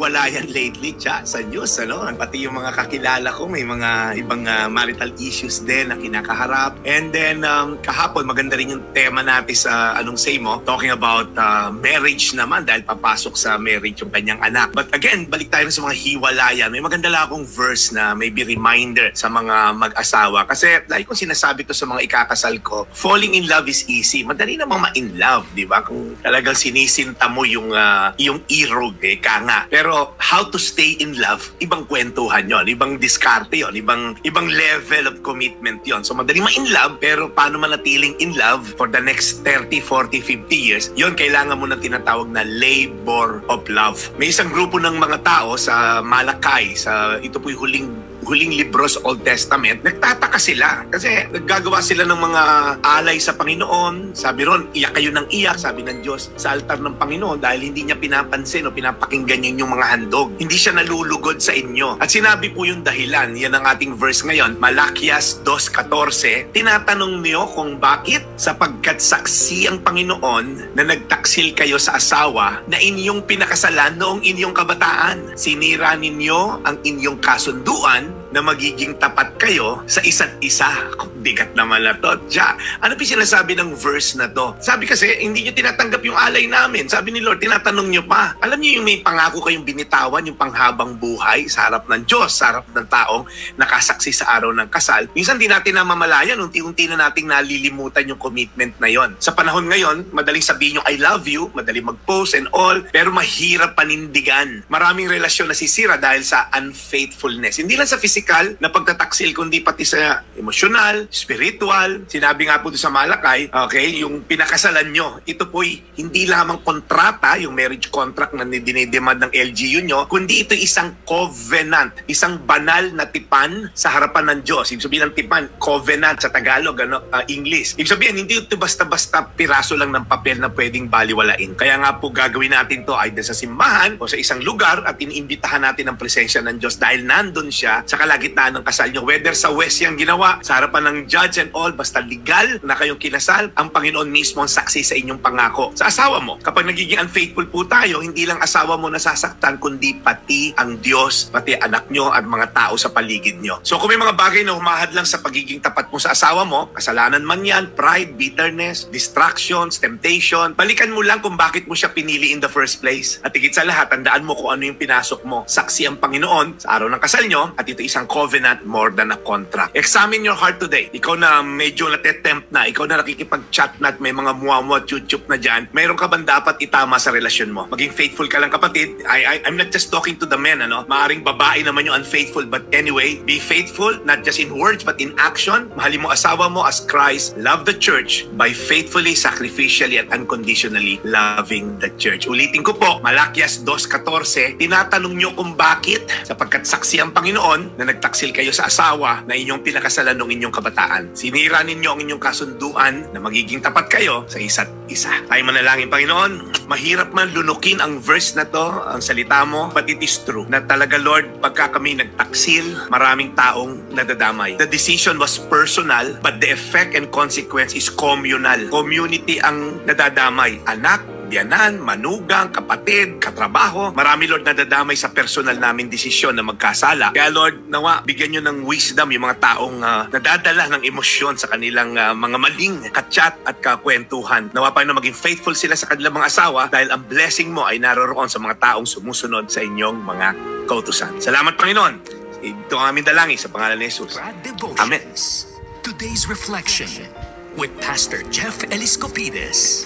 hiwalayan lately, sa news, ano? Pati yung mga kakilala ko, may mga ibang marital issues din na kinakaharap. And then, kahapon, maganda rin yung tema natin sa Anong Say Mo, talking about marriage naman dahil papasok sa marriage yung kanyang anak. But again, balik tayo sa mga hiwalayan. May maganda lang akong verse na maybe reminder sa mga mag-asawa. Kasi dahil kung sinasabi ko sa mga ikakasal ko, falling in love is easy. Madali namang ma-in love, di ba? Kung talagang sinisinta mo yung irog, nga. Pero how to stay in love, ibang kwentuhan yon, ibang diskarte yon, ibang level of commitment yon. So madali ma-in love, pero paano manatiling in love for the next 30, 40, 50 years, yon kailangan mo na tinatawag na labor of love. May isang grupo ng mga tao sa Malakay, ito po yung huling libro sa Old Testament, nagtataka sila kasi naggagawa sila ng mga alay sa Panginoon. Sabi ron, iyak kayo ng iyak, sabi ng Diyos sa altar ng Panginoon dahil hindi niya pinapansin o pinapakinggan niyo yung mga handog. Hindi siya nalulugod sa inyo. At sinabi po yung dahilan, yan ang ating verse ngayon, Malakias 2:14. Tinatanong niyo kung bakit? Sapagkat saksi ang Panginoon na nagtaksil kayo sa asawa na inyong pinakasalan noong inyong kabataan. Sinira ninyo ang inyong kasunduan na magiging tapat kayo sa isa't isa. Bigat naman na to. Ano pa sinasabi ng verse na to? Sabi kasi, hindi nyo tinatanggap yung alay namin. Sabi ni Lord, tinatanong nyo pa. Alam nyo yung may pangako kayong binitawan, yung panghabang buhay sa harap ng Diyos, sa harap ng taong nakasaksi sa araw ng kasal. Minsan di natin namamalayan, unti-unti na nating nalilimutan yung commitment na yon. Sa panahon ngayon, madaling sabihin yung I love you, madaling mag-post and all, pero mahirap panindigan. Maraming relasyon nasisira dahil sa unfaithfulness. Hindi lang sa physical na pagtataksil, kundi pati sa emosyonal, spiritual. Sinabi nga po doon sa Malakay, okay, yung pinakasalan nyo, ito po'y hindi lamang kontrata, yung marriage contract na dinidemand ng LGU nyo, kundi ito isang covenant, isang banal na tipan sa harapan ng Diyos. Ibig sabihin ng tipan, covenant sa Tagalog, English. Ibig sabihin, hindi ito basta-basta piraso lang ng papel na pwedeng baliwalain. Kaya nga po gagawin natin to either sa simbahan o sa isang lugar at iniimbitahan natin ang presensya ng Diyos dahil nandun siya sa kalagitnaan ng kasal nyo. Whether sa West yung ginawa, sa harapan ng judge and all, basta legal na kayong kinasal, ang Panginoon mismo ang saksi sa inyong pangako. Sa asawa mo, kapag nagiging unfaithful po tayo, hindi lang asawa mo nasasaktan, kundi pati ang Diyos, pati anak nyo at mga tao sa paligid nyo. So kung may mga bagay na humahad lang sa pagiging tapat mo sa asawa mo, kasalanan man yan, pride, bitterness, distractions, temptation, balikan mo lang kung bakit mo siya pinili in the first place. At higit sa lahat, tandaan mo kung ano yung pinasok mo. Saksi ang Panginoon sa araw ng kasal nyo, at ito isang covenant more than a contract. Examine your heart today. Ikaw na medyo nate-tempt na, ikaw na nakikipag-chat na at may mga muwa-muwa, chup-chup na dyan, mayroon ka bang dapat itama sa relasyon mo? Maging faithful ka lang, kapatid. I'm not just talking to the men, Maaring babae naman yung unfaithful, but anyway, be faithful, not just in words, but in action. Mahalin mo asawa mo as Christ loved the church by faithfully, sacrificially, and unconditionally loving the church. Ulitin ko po, Malakias 2:14, tinatanong nyo kung bakit? Sapagkat saksi ang Panginoon na nagtaksil kayo sa asawa na inyong pinakasalan ng inyong kabataan. Sinira ninyo ang inyong kasunduan na magiging tapat kayo sa isa't isa. Tayo manalangin, Panginoon, mahirap man lunukin ang verse na to, ang salita mo, but it is true na talaga, Lord, pagka kami nagtaksil, maraming taong nadadamay. The decision was personal, but the effect and consequence is communal. Community ang nadadamay. Anak, biyanan, manugang, kapatid, katrabaho. Marami, Lord, nadadamay sa personal namin desisyon na magkasala. Kaya, Lord, nawa, bigyan nyo ng wisdom yung mga taong nadadala ng emosyon sa kanilang mga maling kachat at kakwentuhan. Nawa pa na maging faithful sila sa kanilang mga asawa dahil ang blessing mo ay naroroon sa mga taong sumusunod sa inyong mga kautusan. Salamat, Panginoon. Ito ang aming dalangin sa pangalan ni Jesus. Amen. Today's Reflection with Pastor Jeff Eliscopides.